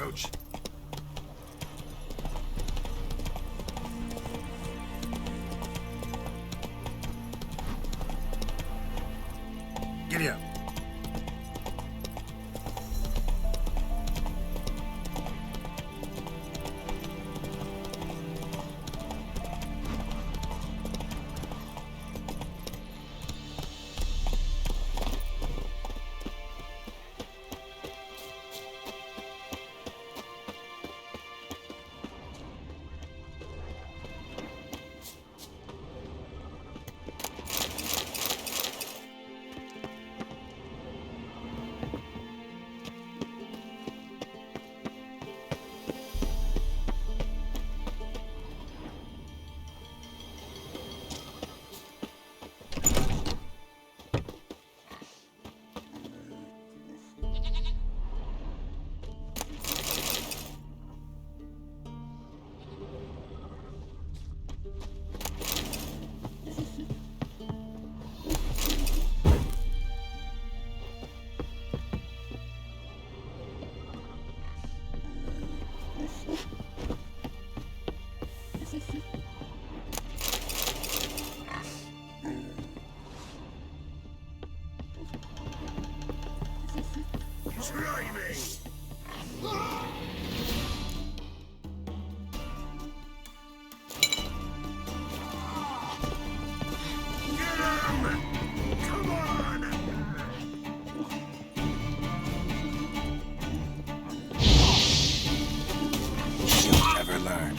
approach. Giddy up. Try me! Get him! Come on! You'll never learn.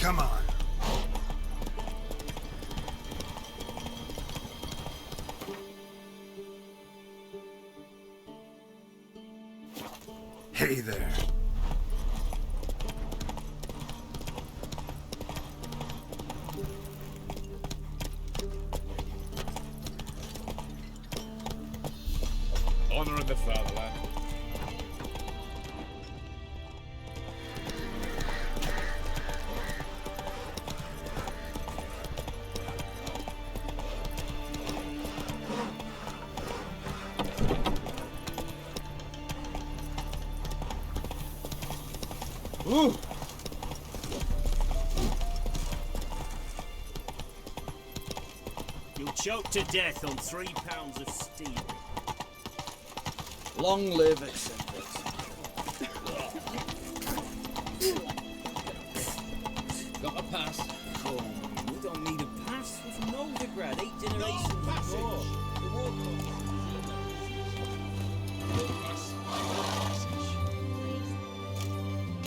Come on. Hey there. Honor in the fatherland. Ooh. You'll choke to death on 3 pounds of steel. Long live Oxenfurt. Got a pass. Come, we don't need a pass. We're from Novigrad, 8 generations before. The war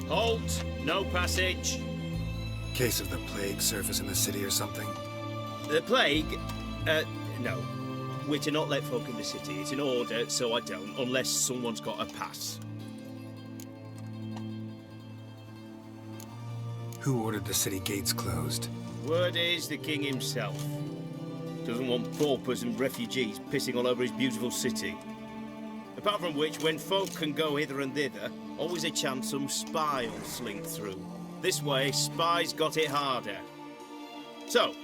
Halt! No passage. Case of the plague surface in the city or something? The plague? No. We're to not let folk in the city. It's an order, so I don't, unless someone's got a pass. Who ordered the city gates closed? Word is the king himself. Doesn't want paupers and refugees pissing all over his beautiful city. Apart from which, when folk can go hither and thither, always a chance some spy will slink through. This way, spies got it harder. So,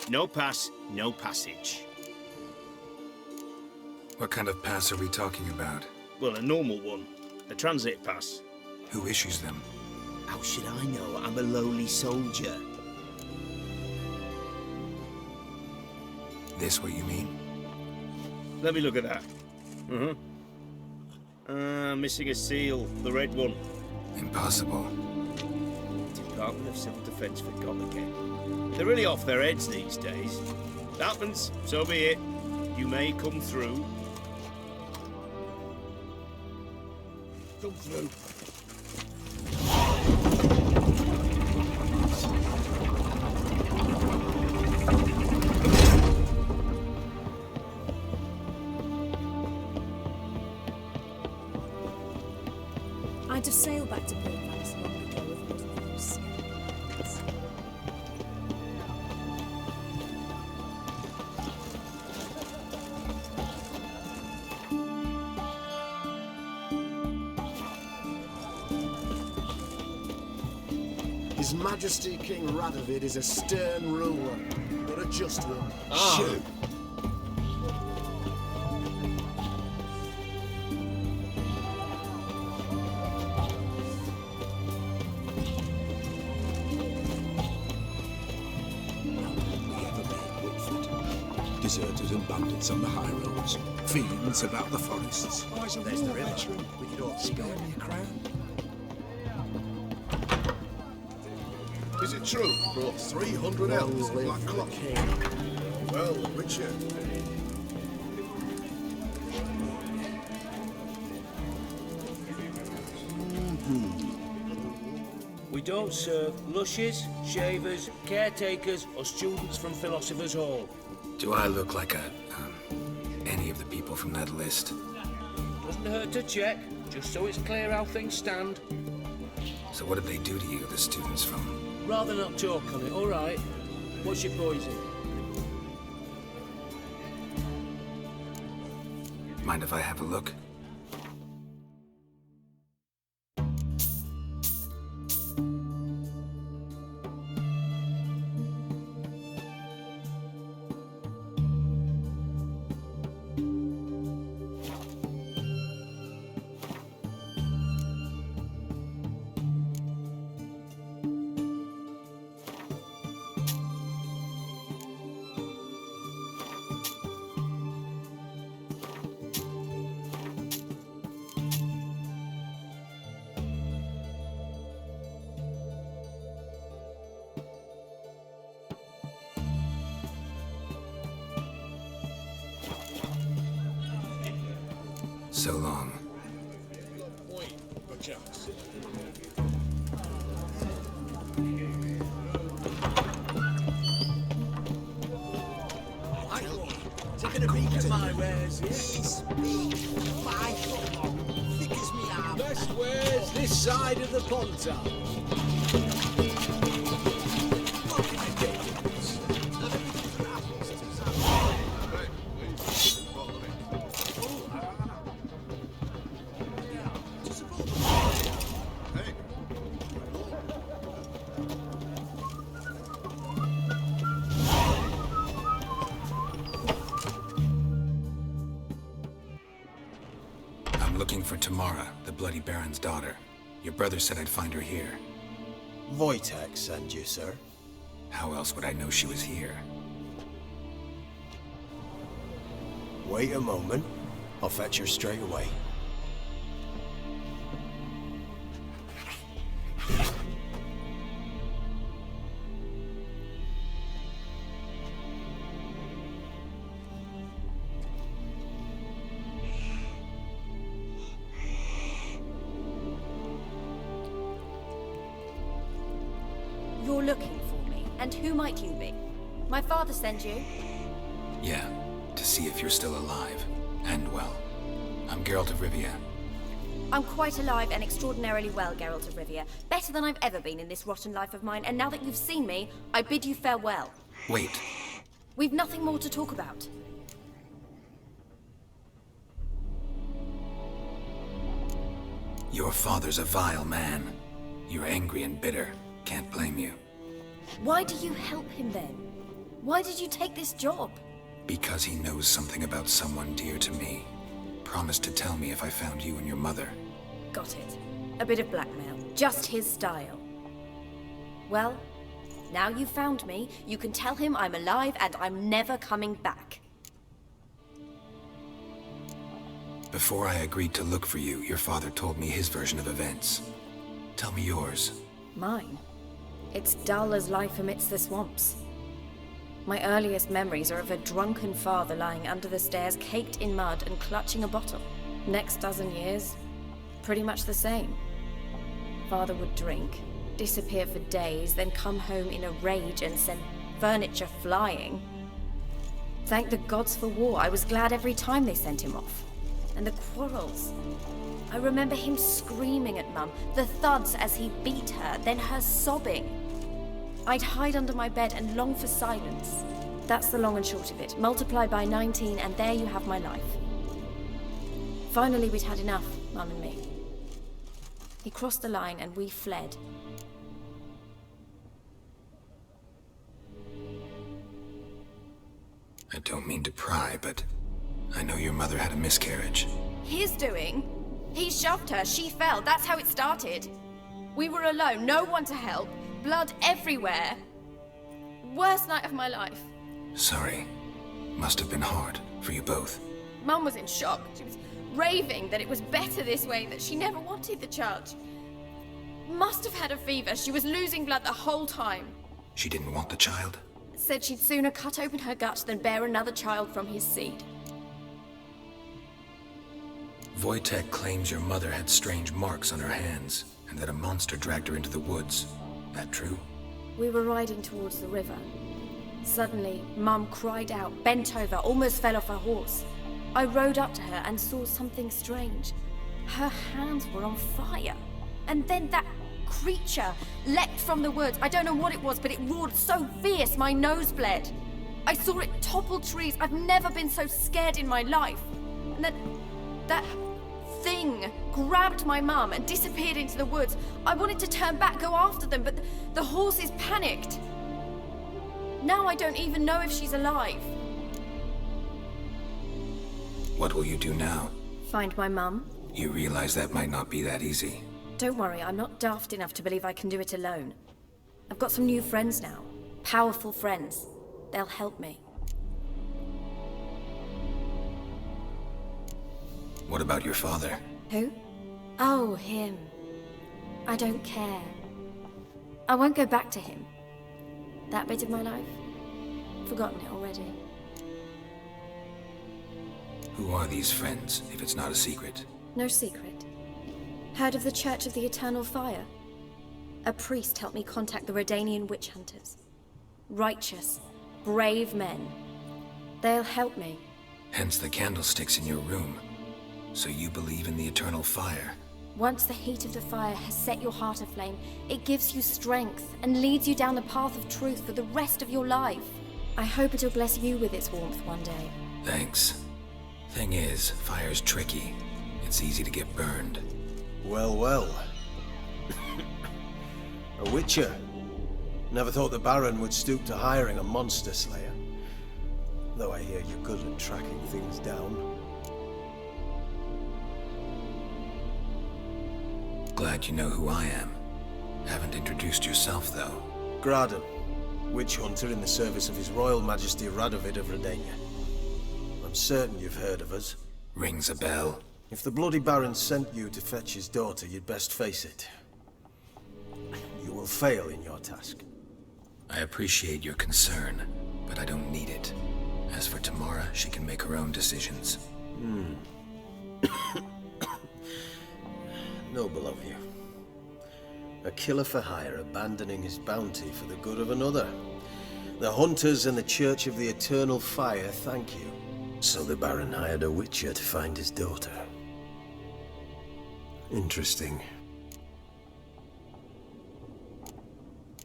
no pass, no passage. What kind of pass are we talking about? Well, a normal one. A transit pass. Who issues them? How should I know? I'm a lowly soldier. This what you mean? Let me look at that. Missing a seal. The red one. Impossible. Department of Civil Defence forgot again. They're really off their heads these days. Happens, so be it. You may come through. Come through. I had to sail back to Port long ago with one of those scales. His Majesty King Radovid is a stern ruler, but a just one. Shoot! Deserters and bandits on the high roads, fiends about the forests. There's the river. We could all spare me a crown. Is it true? Brought 300 elves of black cloth. Well, Richard. We don't serve lushes, shavers, caretakers, or students from Philosopher's Hall. Do I look like any of the people from that list? Doesn't hurt to check, just so it's clear how things stand. So what did they do to you, the students from... Rather not talk on it, all right? What's your poison? Mind if I have a look? So long. Yes, big, 5 foot long, thick as me arm. Best wares this side of the Pontar. Fucking ridiculous. Everything for apples to Sam. Hey, please, follow me. Hey, I'm looking for Tamara, the Bloody Baron's daughter. Your brother said I'd find her here. Wojtek sent you, sir. How else would I know she was here? Wait a moment. I'll fetch her straight away. You're looking for me, and who might you be? My father sent you? Yeah, to see if you're still alive. And well. I'm Geralt of Rivia. I'm quite alive and extraordinarily well, Geralt of Rivia. Better than I've ever been in this rotten life of mine, and now that you've seen me, I bid you farewell. Wait. We've nothing more to talk about. Your father's a vile man. You're angry and bitter. Can't blame you. Why do you help him then? Why did you take this job? Because he knows something about someone dear to me. Promised to tell me if I found you and your mother. Got it. A bit of blackmail. Just his style. Well, now you've found me, you can tell him I'm alive and I'm never coming back. Before I agreed to look for you, your father told me his version of events. Tell me yours. Mine? It's dull as life amidst the swamps. My earliest memories are of a drunken father lying under the stairs, caked in mud and clutching a bottle. Next dozen years, pretty much the same. Father would drink, disappear for days, then come home in a rage and send furniture flying. Thank the gods for war. I was glad every time they sent him off. And the quarrels. I remember him screaming at Mum, the thuds as he beat her, then her sobbing. I'd hide under my bed and long for silence. That's the long and short of it. Multiply by 19 and there you have my life. Finally, we'd had enough, Mum and me. He crossed the line and we fled. I don't mean to pry, but I know your mother had a miscarriage. His doing? He shoved her, she fell, that's how it started. We were alone, no one to help, blood everywhere. Worst night of my life. Sorry. Must have been hard for you both. Mum was in shock. She was raving that it was better this way, that she never wanted the child. Must have had a fever, she was losing blood the whole time. She didn't want the child? Said she'd sooner cut open her gut than bear another child from his seed. Wojtek claims your mother had strange marks on her hands, and that a monster dragged her into the woods. That true? We were riding towards the river. Suddenly, Mum cried out, bent over, almost fell off her horse. I rode up to her and saw something strange. Her hands were on fire. And then that creature leapt from the woods. I don't know what it was, but it roared so fierce my nose bled. I saw it topple trees. I've never been so scared in my life. And that thing grabbed my mum and disappeared into the woods. I wanted to turn back, go after them, but the horses panicked. Now I don't even know if she's alive. What will you do now? Find my mum. You realize that might not be that easy. Don't worry, I'm not daft enough to believe I can do it alone. I've got some new friends now. Powerful friends. They'll help me. What about your father? Who? Oh, him. I don't care. I won't go back to him. That bit of my life? Forgotten it already. Who are these friends, if it's not a secret? No secret. Heard of the Church of the Eternal Fire? A priest helped me contact the Redanian witch hunters. Righteous, brave men. They'll help me. Hence the candlesticks in your room. So you believe in the eternal fire? Once the heat of the fire has set your heart aflame, it gives you strength and leads you down the path of truth for the rest of your life. I hope it'll bless you with its warmth one day. Thanks. Thing is, fire's tricky. It's easy to get burned. Well, well. A witcher. Never thought the Baron would stoop to hiring a monster slayer. Though I hear you're good at tracking things down. Glad you know who I am. Haven't introduced yourself, though. Graden, witch hunter in the service of His Royal Majesty Radovid of Redania. I'm certain you've heard of us. Rings a bell. If the Bloody Baron sent you to fetch his daughter, you'd best face it. You will fail in your task. I appreciate your concern, but I don't need it. As for Tamara, she can make her own decisions. Noble of you. A killer for hire abandoning his bounty for the good of another. The hunters and the Church of the Eternal Fire thank you. So the Baron hired a witcher to find his daughter. Interesting.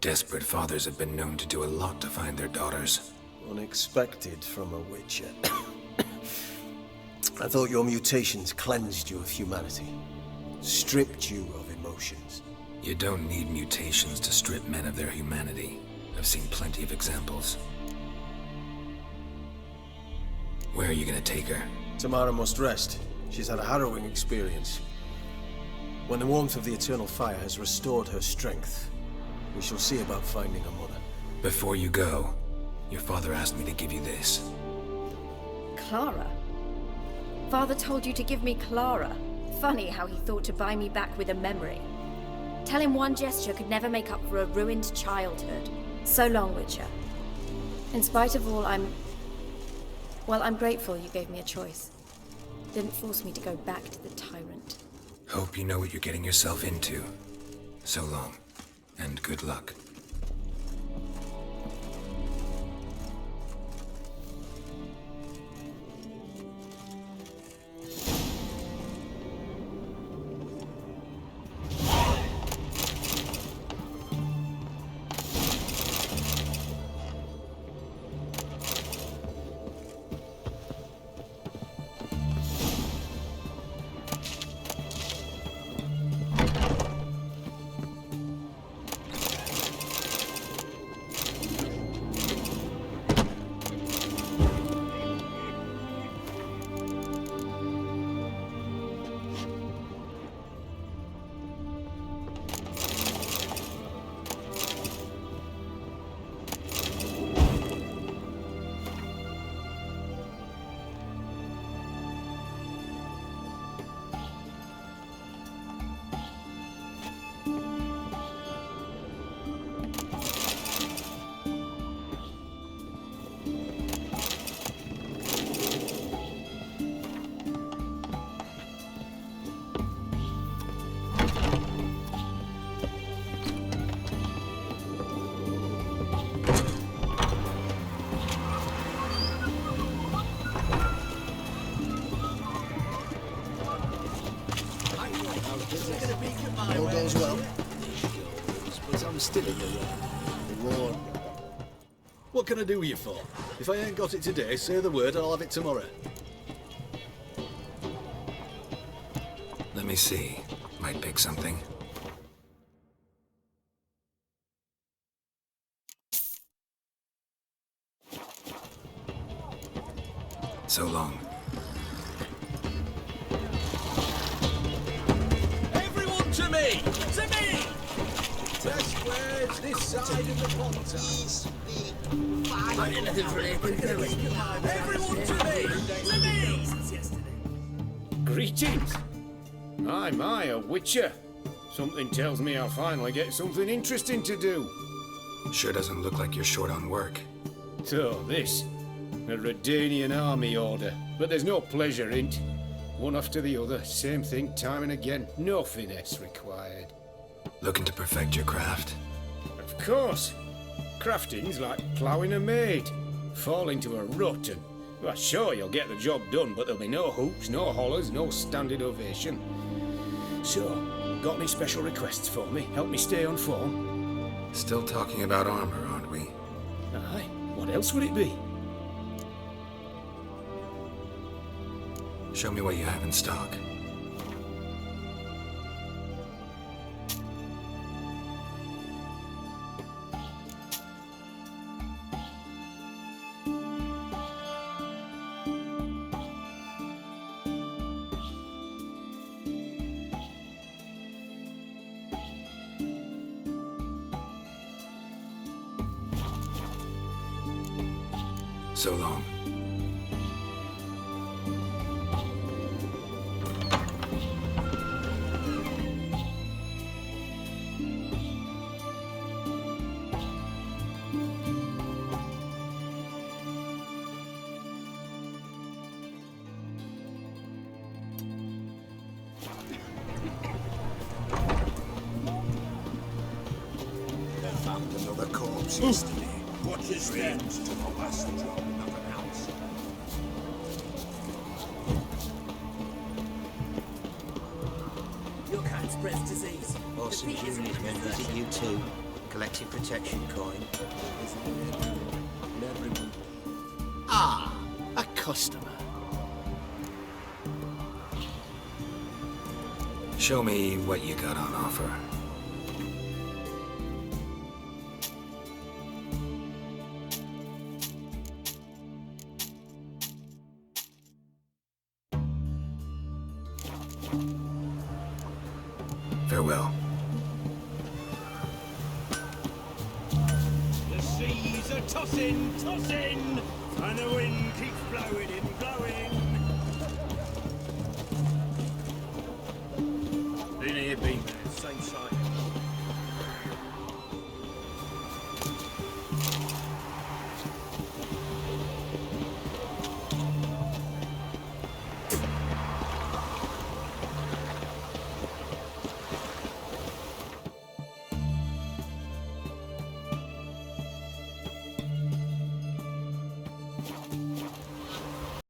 Desperate fathers have been known to do a lot to find their daughters. Unexpected from a witcher. I thought your mutations cleansed you of humanity. Stripped you of emotions. You don't need mutations to strip men of their humanity. I've seen plenty of examples. Where are you gonna take her? Tamara must rest. She's had a harrowing experience. When the warmth of the Eternal Fire has restored her strength, we shall see about finding her mother. Before you go, your father asked me to give you this. Clara? Father told you to give me Clara. Funny how he thought to buy me back with a memory. Tell him one gesture could never make up for a ruined childhood. So long, Witcher. In spite of all, I'm grateful you gave me a choice. Didn't force me to go back to the tyrant. Hope you know what you're getting yourself into. So long, and good luck. All goes well. But I'm still in the war. What can I do you for? If I ain't got it today, say the word and I'll have it tomorrow. Let me see. Might pick something. So long. Everyone to me! To me! Best squares this side of the pontoon. Everyone to me! To me! Greetings. My, a witcher. Something tells me I'll finally get something interesting to do. Sure doesn't look like you're short on work. So, this. A Redanian army order. But there's no pleasure in it. One after the other, same thing time and again. No finesse required. Looking to perfect your craft? Of course. Crafting's like ploughing a maid. Fall into a rut and Well, sure, you'll get the job done, but there'll be no hoops, no hollers, no standing ovation. So, got any special requests for me? Help me stay on form? Still talking about armor, aren't we? Aye, what else would it be? Show me what you have in stock. So long. They found another corpse yesterday. What is that? To the last drop of an ounce. Your cat spreads disease. Awesome Junior's going to visit you too. Collecting protection coin. Ah, a customer. Show me what you got on offer. Farewell. The seas are tossing, tossing, and the wind keeps blowing and blowing. Been here, been there, same sight.